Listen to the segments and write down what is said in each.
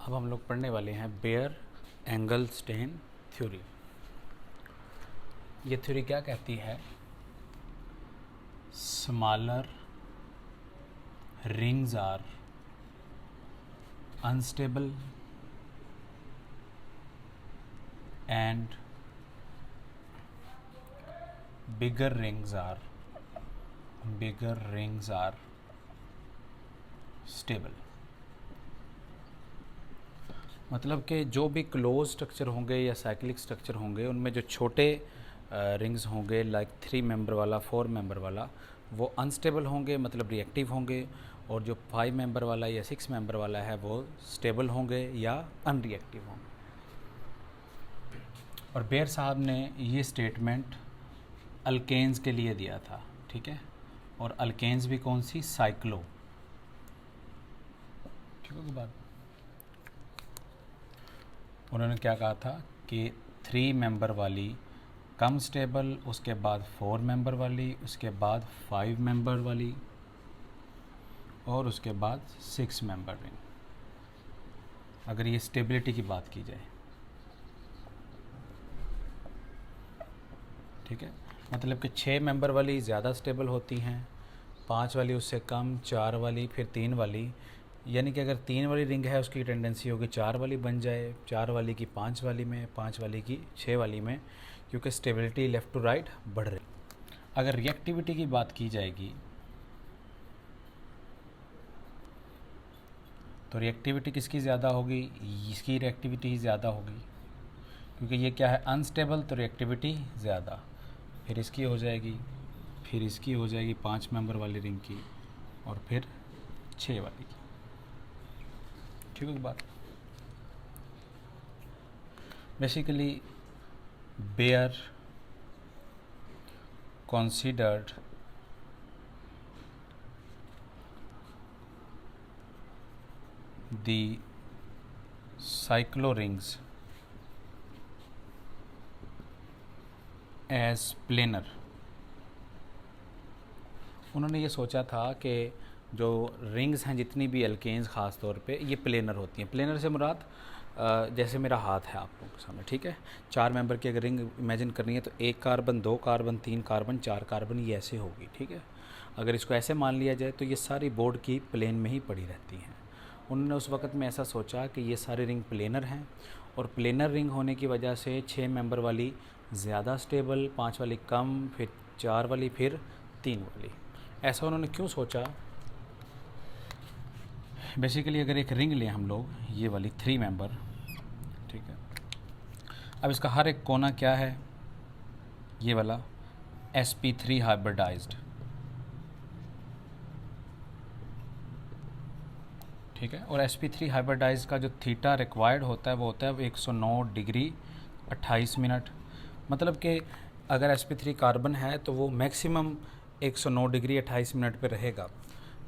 अब हम लोग पढ़ने वाले हैं बेयर एंगलस्टेन थ्योरी। ये थ्योरी क्या कहती है? Smaller rings are unstable and bigger rings are stable. मतलब कि जो भी क्लोज स्ट्रक्चर होंगे या साइक्लिक स्ट्रक्चर होंगे उनमें जो छोटे रिंग्स होंगे लाइक 3 मेंबर वाला 4 मेंबर वाला वो अनस्टेबल होंगे, मतलब रिएक्टिव होंगे, और जो 5 मेंबर वाला या 6 मेंबर वाला है वो स्टेबल होंगे या अनरिएक्टिव होंगे। और बेयर साहब ने ये स्टेटमेंट अल्केन्स के लिए दिया था, ठीक है। और अल्केन्स भी कौन सी? साइक्लो, ठीक है बात। उन्होंने क्या कहा था कि 3 मेंबर वाली कम स्टेबल, उसके बाद 4 मेंबर वाली, उसके बाद 5 मेंबर वाली, और उसके बाद 6 मेंबर रिंग, अगर ये स्टेबिलिटी की बात की जाए, ठीक है। मतलब कि 6 मेंबर वाली ज़्यादा स्टेबल होती हैं, 5 वाली उससे कम, 4 वाली, फिर 3 वाली। यानी कि अगर 3 वाली रिंग है उसकी टेंडेंसी होगी 4 वाली बन जाए, 4 वाली की 5 वाली में, 5 वाली की 6 वाली में, क्योंकि स्टेबिलिटी लेफ़्ट टू राइट बढ़ रही। अगर रिएक्टिविटी की बात की जाएगी तो रिएक्टिविटी किसकी ज़्यादा होगी? इसकी रिएक्टिविटी ज़्यादा होगी, क्योंकि ये क्या है? अनस्टेबल, तो रिएक्टिविटी ज़्यादा। फिर इसकी हो जाएगी, फिर इसकी हो जाएगी 5 मेंबर वाली रिंग की, और फिर 6 वाली की, ठीक है बात। Basically Baeyer considered the cyclorings as planar। उन्होंने ये सोचा था कि जो रिंग्स हैं जितनी भी एल्केन्स ख़ास तौर पे ये प्लेनर होती हैं। प्लेनर से मुराद जैसे मेरा हाथ है आप लोगों के सामने, ठीक है। 4 मेंबर की अगर रिंग इमेजिन करनी है तो 1 कार्बन, 2 कार्बन, 3 कार्बन, 4 कार्बन, ये ऐसे होगी, ठीक है। अगर इसको ऐसे मान लिया जाए तो ये सारी बोर्ड की प्लेन में ही पड़ी रहती हैं। उन्होंने उस वक़्त में ऐसा सोचा कि ये सारी रिंग प्लेनर हैं, और प्लेनर रिंग होने की वजह से 6 मेंबर वाली ज़्यादा स्टेबल, 5 वाली कम, फिर 4 वाली, फिर 3 वाली। ऐसा उन्होंने क्यों सोचा? बेसिकली अगर एक रिंग लें हम लोग, ये वाली 3 मेंबर, ठीक है। अब इसका हर एक कोना क्या है? ये वाला sp3 हाइब्रिडाइज्ड, ठीक है। और sp3 हाइब्रिडाइज्ड का जो थीटा रिक्वायर्ड होता है वो होता है 109 डिग्री 28 मिनट। मतलब कि अगर sp3 कार्बन है तो वो मैक्सिमम 109 डिग्री 28 मिनट पे रहेगा।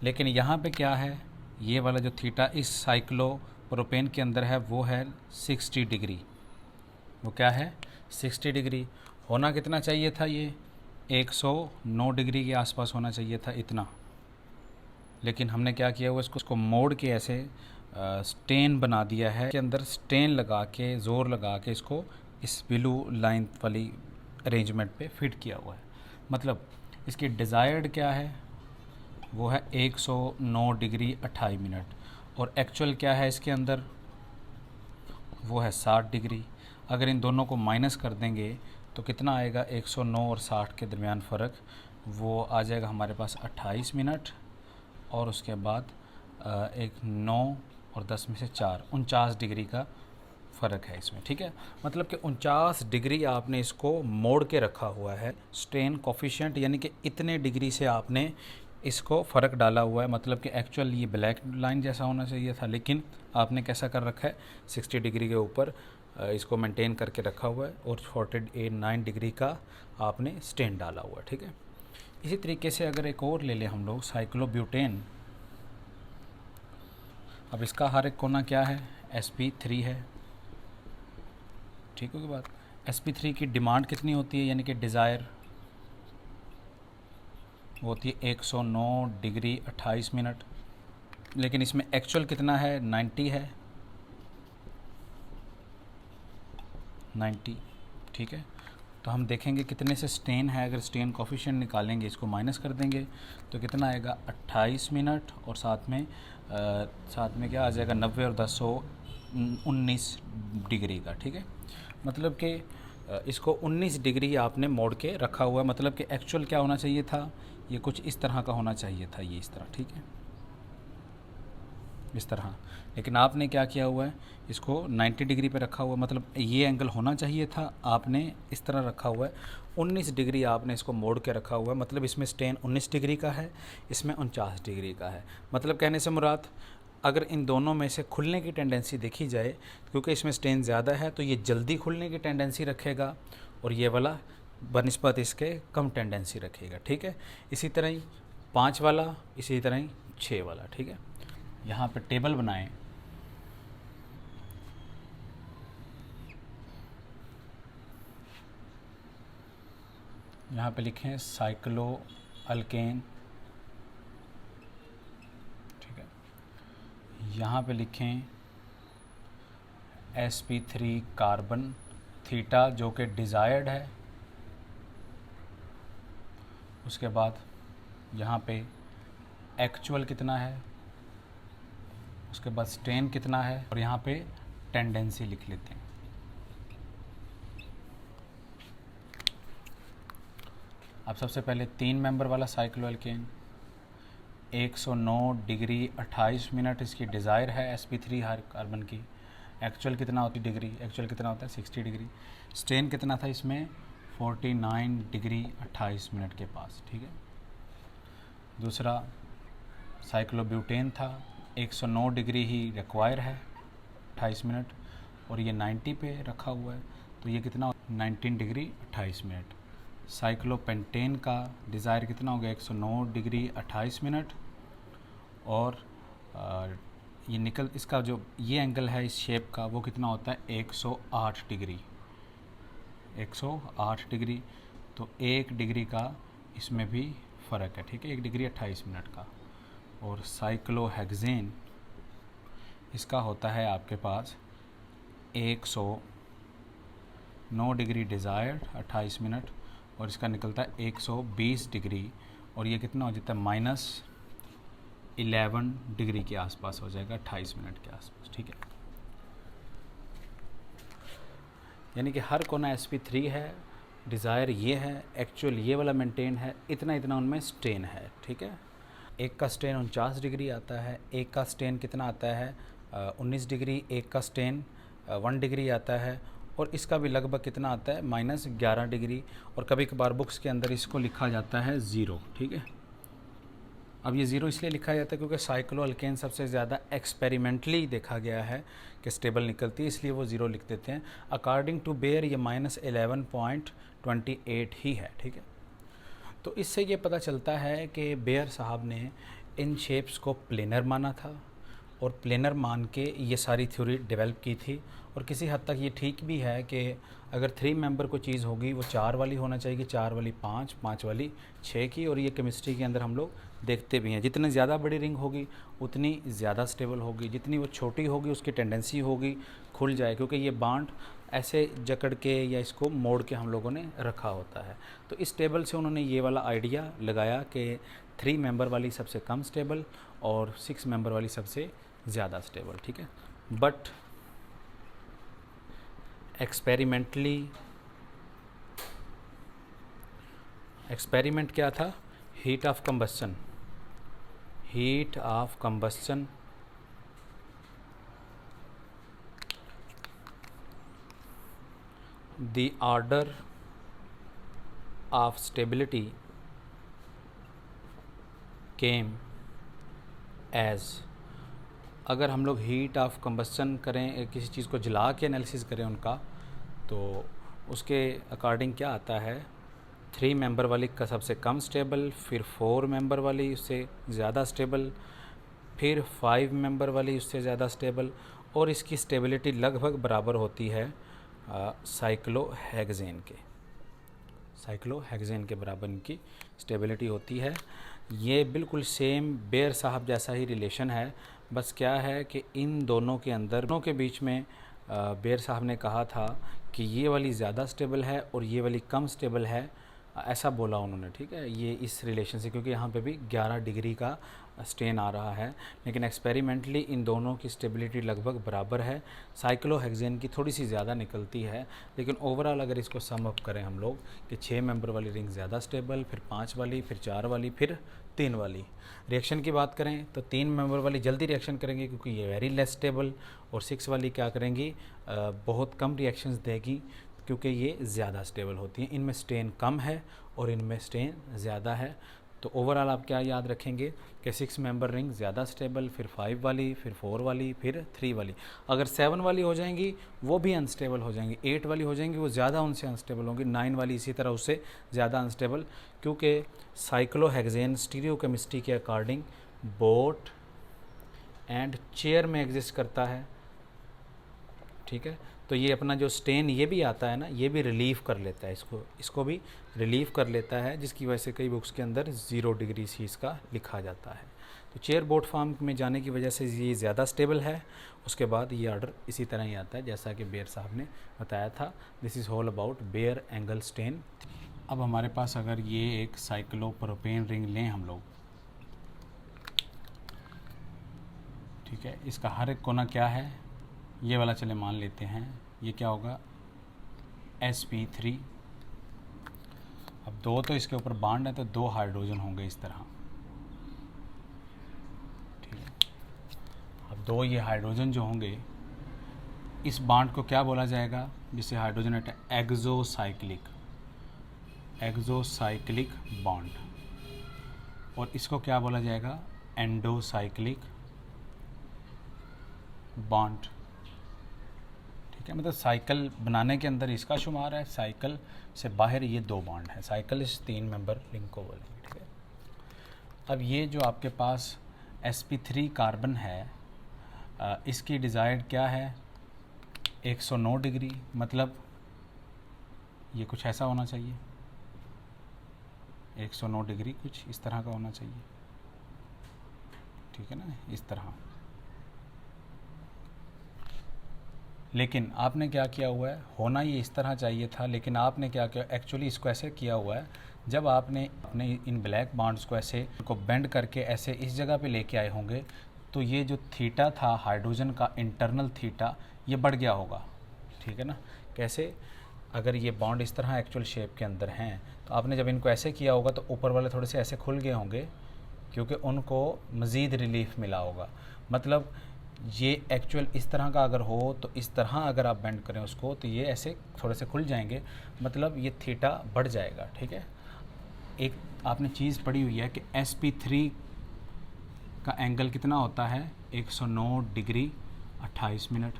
लेकिन यहाँ पे क्या है? ये वाला जो थीटा इस साइक्लोप्रोपेन के अंदर है वो है 60 डिग्री। वो क्या है? 60 डिग्री। होना कितना चाहिए था? ये 109 डिग्री के आसपास होना चाहिए था, इतना। लेकिन हमने क्या किया हुआ, इसको मोड़ के ऐसे स्टेन बना दिया है, के अंदर स्टेन लगा के, ज़ोर लगा के इसको इस ब्लू लाइन वाली अरेंजमेंट पे फिट किया हुआ है। मतलब इसकी डिज़ायर्ड क्या है? वो है 109 डिग्री 28 मिनट, और एक्चुअल क्या है इसके अंदर? वो है 60 डिग्री। अगर इन दोनों को माइनस कर देंगे तो कितना आएगा? 109 और 60 के दरमियान फ़र्क वो आ जाएगा हमारे पास 28 मिनट, और उसके बाद एक 9 और 10 में से 4, 49 डिग्री का फ़र्क है इसमें, ठीक है। मतलब कि 49 डिग्री आपने इसको मोड़ के रखा हुआ है, स्ट्रेन कोफिशिएंट, यानी कि इतने डिग्री से आपने इसको फ़र्क डाला हुआ है। मतलब कि एक्चुअल ये ब्लैक लाइन जैसा होना चाहिए था, लेकिन आपने कैसा कर रखा है? 60 डिग्री के ऊपर इसको मेंटेन करके रखा हुआ है, और 49 डिग्री का आपने स्टेन डाला हुआ है, ठीक है। इसी तरीके से अगर एक और ले लें हम लोग, साइक्लोब्यूटेन। अब इसका हर एक कोना क्या है? sp3 है, ठीक होगी बात। sp3 की डिमांड कितनी होती है, यानी कि डिज़ायर, वो होती है 109 डिग्री 28 मिनट। लेकिन इसमें एक्चुअल कितना है? 90 है, 90, ठीक है। तो हम देखेंगे कितने से स्ट्रेन है। अगर स्ट्रेन कोफिशिएंट निकालेंगे, इसको माइनस कर देंगे तो कितना आएगा 28 मिनट, और साथ में क्या आ जाएगा 90 और 10 19 डिग्री का, ठीक है। मतलब कि इसको 19 डिग्री आपने मोड़ के रखा हुआ है। मतलब कि एक्चुअल क्या होना चाहिए था, ये कुछ इस तरह का होना चाहिए था, ये इस तरह, ठीक है, इस तरह। लेकिन आपने क्या किया हुआ है, इसको 90 डिग्री पे रखा हुआ है। मतलब ये एंगल होना चाहिए था, आपने इस तरह रखा हुआ है। 19 डिग्री आपने इसको मोड़ के रखा हुआ है। मतलब इसमें स्ट्रेन 19 डिग्री का है, इसमें 49 डिग्री का है। मतलब कहने से मुराद, अगर इन दोनों में से खुलने की टेंडेंसी देखी जाए, क्योंकि इसमें स्ट्रेन ज़्यादा है तो ये जल्दी खुलने की टेंडेंसी रखेगा, और ये वाला बनिस्बत इसके कम टेंडेंसी रखेगा, ठीक है। इसी तरह ही 5 वाला, इसी तरह ही 6 वाला, ठीक है। यहाँ पे टेबल बनाएं। यहाँ पे लिखें साइक्लो अल्केन, ठीक है। यहाँ पे लिखें sp3 कार्बन थीटा, जो कि डिज़ायर्ड है। उसके बाद यहाँ पे एक्चुअल कितना है, उसके बाद स्ट्रेन कितना है, और यहाँ पे टेंडेंसी लिख लेते हैं। अब सबसे पहले 3 मेंबर वाला साइक्लो अल्केन, 109 डिग्री 28 मिनट इसकी डिज़ायर है sp3 हर कार्बन की। एक्चुअल कितना होती डिग्री, एक्चुअल कितना होता है 60 डिग्री। स्ट्रेन कितना था इसमें 49 डिग्री 28 मिनट के पास, ठीक है। दूसरा साइक्लोब्यूटेन था, 109 डिग्री ही रिक्वायर है 28 मिनट, और ये 90 पे रखा हुआ है, तो ये कितना 19 डिग्री 28 मिनट। साइक्लोपेंटेन का डिज़ायर कितना हो गया 109 डिग्री 28 मिनट, और ये निकल इसका जो ये एंगल है इस शेप का, वो कितना होता है 108 डिग्री, 108 डिग्री। तो 1 डिग्री का इसमें भी फ़र्क है, ठीक है, 1 डिग्री 28 मिनट का। और साइक्लोहेक्सेन इसका होता है आपके पास 109 डिग्री डिज़ायर्ड 28 मिनट, और इसका निकलता है 120 डिग्री, और ये कितना हो जाता है -11 डिग्री के आसपास हो जाएगा 28 मिनट के आसपास, ठीक है। यानी कि हर कोना sp3 है, डिज़ायर ये है, एक्चुअल ये वाला मेंटेन है, इतना इतना उनमें स्ट्रेन है, ठीक है। एक का स्ट्रेन 49 डिग्री आता है, एक का स्ट्रेन कितना आता है 19 डिग्री, एक का स्ट्रेन 1 डिग्री आता है, और इसका भी लगभग कितना आता है -11 डिग्री, और कभी कभार बुक्स के अंदर इसको लिखा जाता है 0, ठीक है। अब ये 0 इसलिए लिखा जाता है क्योंकि साइक्लो अल्केन सबसे ज़्यादा एक्सपेरिमेंटली देखा गया है कि स्टेबल निकलती है, इसलिए वो 0 लिख देते हैं। अकॉर्डिंग टू बेयर ये -11.28 ही है, ठीक है। तो इससे ये पता चलता है कि बेयर साहब ने इन शेप्स को प्लेनर माना था, और प्लेनर मान के ये सारी थ्योरी डेवलप की थी। और किसी हद तक ये ठीक भी है कि अगर 3 मेंबर कोई चीज़ होगी वो 4 वाली होना चाहिए, 4 वाली 5, 5 वाली 6 की। और ये केमिस्ट्री के अंदर हम लोग देखते भी हैं, जितनी ज़्यादा बड़ी रिंग होगी उतनी ज़्यादा स्टेबल होगी, जितनी वो छोटी होगी उसकी टेंडेंसी होगी खुल जाए, क्योंकि ये बांड ऐसे जकड़ के या इसको मोड़ के हम लोगों ने रखा होता है। तो इस टेबल से उन्होंने ये वाला आइडिया लगाया कि 3 मेंबर वाली सबसे कम स्टेबल और 6 मेंबर वाली सबसे ज़्यादा स्टेबल, ठीक है। बट एक्सपेरिमेंट क्या था, heat of combustion the order of stability came as, अगर हम लोग हीट ऑफ कंबस्चन करें, किसी चीज़ को जला के एनालिसिस करें उनका, तो उसके अकॉर्डिंग क्या आता है 3 मेंबर वाली का सबसे कम स्टेबल, फिर 4 मेंबर वाली उससे ज़्यादा स्टेबल, फिर 5 मेंबर वाली उससे ज़्यादा स्टेबल, और इसकी स्टेबिलिटी लगभग बराबर होती है साइक्लोहेक्सेन के बराबर इनकी स्टेबिलिटी होती है। ये बिल्कुल सेम बेयर साहब जैसा ही रिलेशन है, बस क्या है कि इन दोनों के अंदर, दोनों के बीच में बेयर साहब ने कहा था कि ये वाली ज़्यादा स्टेबल है और ये वाली कम स्टेबल है, ऐसा बोला उन्होंने, ठीक है, ये इस रिलेशन से, क्योंकि यहाँ पे भी 11 डिग्री का स्टेन आ रहा है, लेकिन एक्सपेरिमेंटली इन दोनों की स्टेबिलिटी लगभग बराबर है। साइक्लोहेक्सेन की थोड़ी सी ज़्यादा निकलती है, लेकिन ओवरऑल अगर इसको सम अप करें हम लोग कि 6 मेंबर वाली रिंग ज़्यादा स्टेबल, फिर 5 वाली, फिर 4 वाली, फिर 3 वाली। रिएक्शन की बात करें तो 3 मेंबर वाली जल्दी रिएक्शन करेंगे क्योंकि ये वेरी लेस स्टेबल, और 6 वाली क्या करेंगी, बहुत कम रिएक्शंस देगी क्योंकि ये ज़्यादा स्टेबल होती हैं। इनमें स्टेन कम है और इनमें स्टेन ज़्यादा है। तो ओवरऑल आप क्या याद रखेंगे कि 6 मेंबर रिंग ज़्यादा स्टेबल, फिर 5 वाली, फिर 4 वाली, फिर 3 वाली। अगर 7 वाली हो जाएंगी वो भी अनस्टेबल हो जाएंगी, 8 वाली हो जाएंगी वो ज़्यादा उनसे अनस्टेबल होंगी, 9 वाली इसी तरह उससे ज़्यादा अनस्टेबल, क्योंकि साइक्लोहेक्सेन स्टीरियोकेमिस्ट्री के अकॉर्डिंग बोट एंड चेयर में एग्जिस्ट करता है, ठीक है। तो ये अपना जो स्टेन ये भी आता है ना, ये भी रिलीव कर लेता है, इसको भी रिलीव कर लेता है, जिसकी वजह से कई बुक्स के अंदर 0 डिग्री सी इसका लिखा जाता है। तो चेयर बोट फॉर्म में जाने की वजह से ये ज़्यादा स्टेबल है। उसके बाद ये ऑर्डर इसी तरह ही आता है जैसा कि बेयर साहब ने बताया था। This is all about Baeyer angle strain. अब हमारे पास अगर ये एक साइक्लोप्रोपेन रिंग लें हम लोग, ठीक है, इसका हर एक कोना क्या है, ये वाला चले मान लेते हैं, ये क्या होगा sp3। अब 2 तो इसके ऊपर बॉन्ड है तो 2 हाइड्रोजन होंगे इस तरह, ठीक है। अब 2 ये हाइड्रोजन जो होंगे, इस बॉन्ड को क्या बोला जाएगा, जिससे हाइड्रोजन है एग्जोसाइक्लिक बॉन्ड, और इसको क्या बोला जाएगा, एंडोसाइक्लिक बॉन्ड, ठीक है। मतलब साइकिल बनाने के अंदर इसका शुमार है, साइकिल से बाहर ये 2 बॉन्ड है, साइकिल इस 3 मेंबर रिंग को बोलेंगे, ठीक है। अब ये जो आपके पास sp3 कार्बन है, इसकी डिज़ायर्ड क्या है 109 डिग्री, मतलब ये कुछ ऐसा होना चाहिए, 109 डिग्री कुछ इस तरह का होना चाहिए, ठीक है ना, इस तरह। लेकिन आपने क्या किया हुआ है, होना ये इस तरह चाहिए था, लेकिन आपने क्या किया, एक्चुअली इसको ऐसे किया हुआ है, जब आपने अपने इन ब्लैक बॉन्ड्स को ऐसे को बेंड करके ऐसे इस जगह पे लेके आए होंगे, तो ये जो थीटा था हाइड्रोजन का इंटरनल थीटा, ये बढ़ गया होगा, ठीक है ना। कैसे, अगर ये बॉन्ड इस तरह एक्चुअल शेप के अंदर हैं, तो आपने जब इनको ऐसे किया होगा तो ऊपर वाले थोड़े से ऐसे खुल गए होंगे, क्योंकि उनको मज़ीद रिलीफ मिला होगा। मतलब ये एक्चुअल इस तरह का अगर हो तो इस तरह अगर आप बेंड करें उसको तो ये ऐसे थोड़े से खुल जाएंगे, मतलब ये थीटा बढ़ जाएगा, ठीक है। एक आपने चीज़ पढ़ी हुई है कि sp3 का एंगल कितना होता है 109 डिग्री 28 मिनट,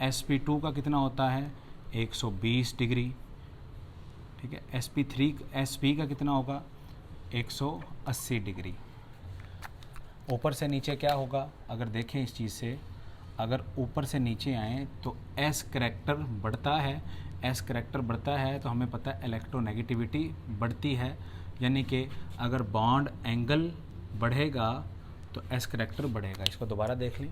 sp2 का कितना होता है 120 डिग्री, ठीक है। sp का कितना होगा 180 डिग्री। ऊपर से नीचे क्या होगा, अगर देखें इस चीज़ से, अगर ऊपर से नीचे आएँ तो s करैक्टर बढ़ता है, s करैक्टर बढ़ता है तो हमें पता है इलेक्ट्रोनेगेटिविटी बढ़ती है, यानी कि अगर बॉन्ड एंगल बढ़ेगा तो s करैक्टर बढ़ेगा। इसको दोबारा देख लें,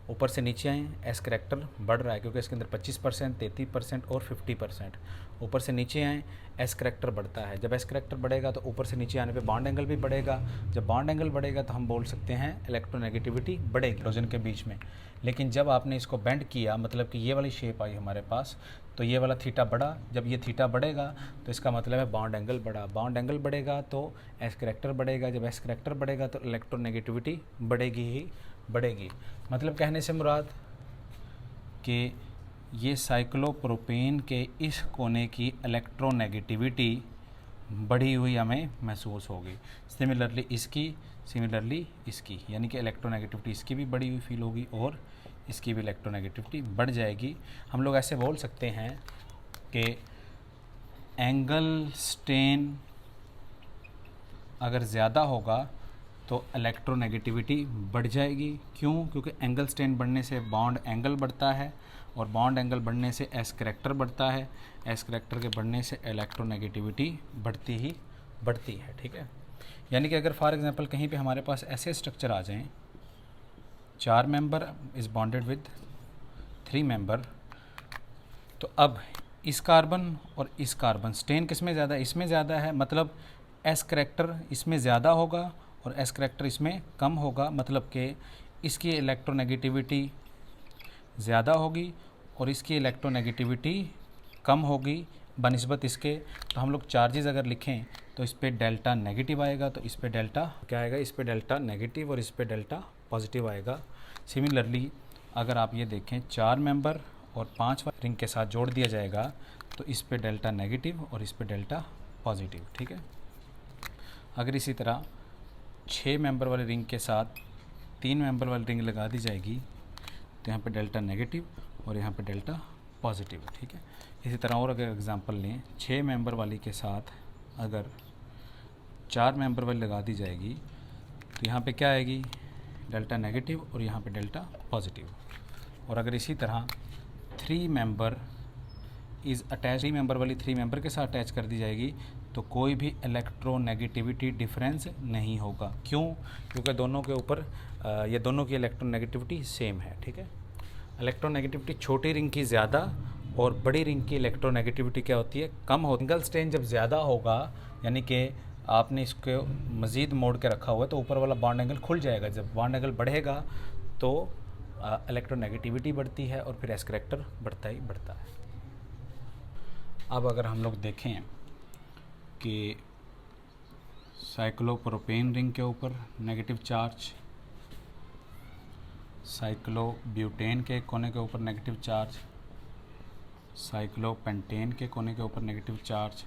ऊपर से नीचे आएँ s करैक्टर बढ़ रहा है क्योंकि इसके अंदर 25%, 33% और 50%। ऊपर से नीचे आएँ s करैक्टर बढ़ता है, जब s करैक्टर बढ़ेगा तो ऊपर से नीचे आने पे बॉन्ड एंगल भी बढ़ेगा, जब बॉन्ड एंगल बढ़ेगा तो हम बोल सकते हैं इलेक्ट्रोनेगेटिविटी बढ़ेगी हाइड्रोजन के बीच में। लेकिन जब आपने इसको बेंड किया, मतलब कि ये वाली शेप आई हमारे पास, तो ये वाला थीटा बढ़ा, जब ये थीटा बढ़ेगा तो इसका मतलब है बॉन्ड एंगल बढ़ा, बॉन्ड एंगल बढ़ेगा तो s करैक्टर बढ़ेगा, जब s करैक्टर बढ़ेगा तो इलेक्ट्रोनेगेटिविटी बढ़ेगी ही बढ़ेगी। मतलब कहने से मुराद कि ये साइक्लोप्रोपेन के इस कोने की इलेक्ट्रोनेगेटिविटी बढ़ी हुई हमें महसूस होगी, सिमिलरली इसकी, यानी कि इलेक्ट्रोनेगेटिविटी इसकी भी बढ़ी हुई फील होगी और इसकी भी इलेक्ट्रोनेगेटिविटी बढ़ जाएगी। हम लोग ऐसे बोल सकते हैं कि एंगल स्टेन अगर ज़्यादा होगा तो इलेक्ट्रोनेगेटिविटी बढ़ जाएगी। क्यों? क्योंकि एंगल स्टेन बढ़ने से बॉन्ड एंगल बढ़ता है और बॉन्ड एंगल बढ़ने से s करैक्टर बढ़ता है, s करैक्टर के बढ़ने से इलेक्ट्रोनेगेटिविटी बढ़ती है, ठीक है। यानी कि अगर फॉर एग्जांपल कहीं पे हमारे पास ऐसे स्ट्रक्चर आ जाएं, 4 member is bonded with 3 member, तो अब इस कार्बन और इस कार्बन स्ट्रेन किस में ज़्यादा है? इसमें ज़्यादा है, मतलब एस करैक्टर इसमें ज़्यादा होगा और एस करैक्टर इसमें कम होगा, मतलब कि इसकी इलेक्ट्रोनेगेटिविटी ज़्यादा होगी और इसकी इलेक्ट्रोनेगेटिविटी कम होगी बनिस्बत इसके। तो हम लोग चार्जेस अगर लिखें तो इस पे डेल्टा नेगेटिव आएगा, तो इस पे डेल्टा क्या आएगा? इस पे डेल्टा नेगेटिव और इस पे डेल्टा पॉजिटिव आएगा। सिमिलरली अगर आप ये देखें 4 मेंबर और 5 रिंग के साथ जोड़ दिया जाएगा तो इस पे डेल्टा नेगेटिव और इस पे डेल्टा पॉजिटिव, ठीक है। अगर इसी तरह 6 मेंबर वाले रिंग के साथ 3 मेंबर वाली रिंग लगा दी जाएगी तो यहाँ पे डेल्टा नेगेटिव और यहाँ पे डेल्टा पॉजिटिव, ठीक है। इसी तरह और अगर एग्जांपल लें 6 मेंबर वाली के साथ अगर 4 मेंबर वाली लगा दी जाएगी तो यहाँ पे क्या आएगी? डेल्टा नेगेटिव और यहाँ पे डेल्टा पॉजिटिव। और अगर इसी तरह 3 मेंबर इज़ अटैच, 3 मेंबर वाली 3 मेंबर के साथ अटैच कर दी जाएगी तो कोई भी इलेक्ट्रोनेगेटिविटी डिफरेंस नहीं होगा। क्यों? क्योंकि दोनों के ऊपर ये दोनों की इलेक्ट्रोनेगेटिविटी सेम है, ठीक है। इलेक्ट्रोनेगेटिविटी छोटी रिंग की ज़्यादा और बड़ी रिंग की इलेक्ट्रोनेगेटिविटी क्या होती है? कम होती है। सिंगल स्ट्रेन जब ज़्यादा होगा, यानी कि आपने इसको मज़ीद मोड़ के रखा हुआ है, तो ऊपर वाला बॉन्ड एंगल खुल जाएगा। जब बॉन्ड एंगल बढ़ेगा तो इलेक्ट्रोनेगेटिविटी बढ़ती है और फिर एस करैक्टर बढ़ता ही बढ़ता है। अब अगर हम लोग देखें कि साइक्लोप्रोपेन रिंग के ऊपर नेगेटिव चार्ज, साइक्लोब्यूटेन के कोने के ऊपर नेगेटिव चार्ज, साइक्लोपेंटेन के कोने के ऊपर नेगेटिव चार्ज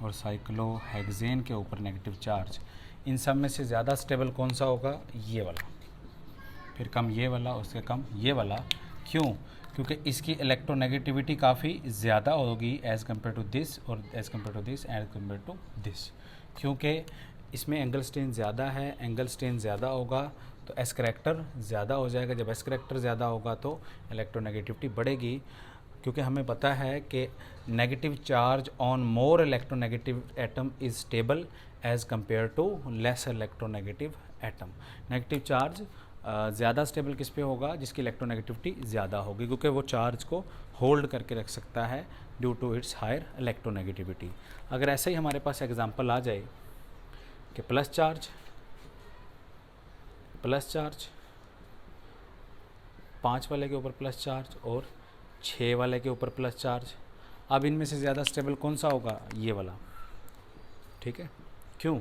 और साइक्लोहेक्सेन के ऊपर नेगेटिव चार्ज, इन सब में से ज़्यादा स्टेबल कौन सा होगा? ये वाला, फिर कम ये वाला, उसके कम ये वाला। क्यों? क्योंकि इसकी इलेक्ट्रोनेगेटिविटी काफ़ी ज़्यादा होगी एज़ कम्पेयर टू दिस और as compare to this as compare to this, क्योंकि इसमें एंगल स्ट्रेन ज़्यादा है। एंगल स्ट्रेन ज़्यादा होगा तो एस करैक्टर ज़्यादा हो जाएगा। जब एस करैक्टर ज़्यादा होगा तो इलेक्ट्रोनेगेटिविटी बढ़ेगी, क्योंकि हमें पता है कि negative charge on more electronegative atom is stable as compare to less electronegative atom. Negative charge ज़्यादा स्टेबल किस पे होगा? जिसकी इलेक्ट्रोनेगेटिविटी ज़्यादा होगी, क्योंकि वो चार्ज को होल्ड करके रख सकता है due to its higher electronegativity. अगर ऐसे ही हमारे पास एग्जांपल आ जाए कि प्लस चार्ज 5 वाले के ऊपर प्लस चार्ज और 6 वाले के ऊपर प्लस चार्ज, अब इनमें से ज़्यादा स्टेबल कौन सा होगा? ये वाला, ठीक है। क्यों?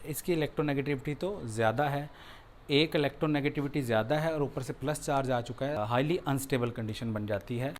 इसकी इलेक्ट्रोनेगेटिविटी तो ज़्यादा है, एक इलेक्ट्रोनेगेटिविटी ज़्यादा है और ऊपर से प्लस चार्ज आ चुका है, हाईली अनस्टेबल कंडीशन बन जाती है।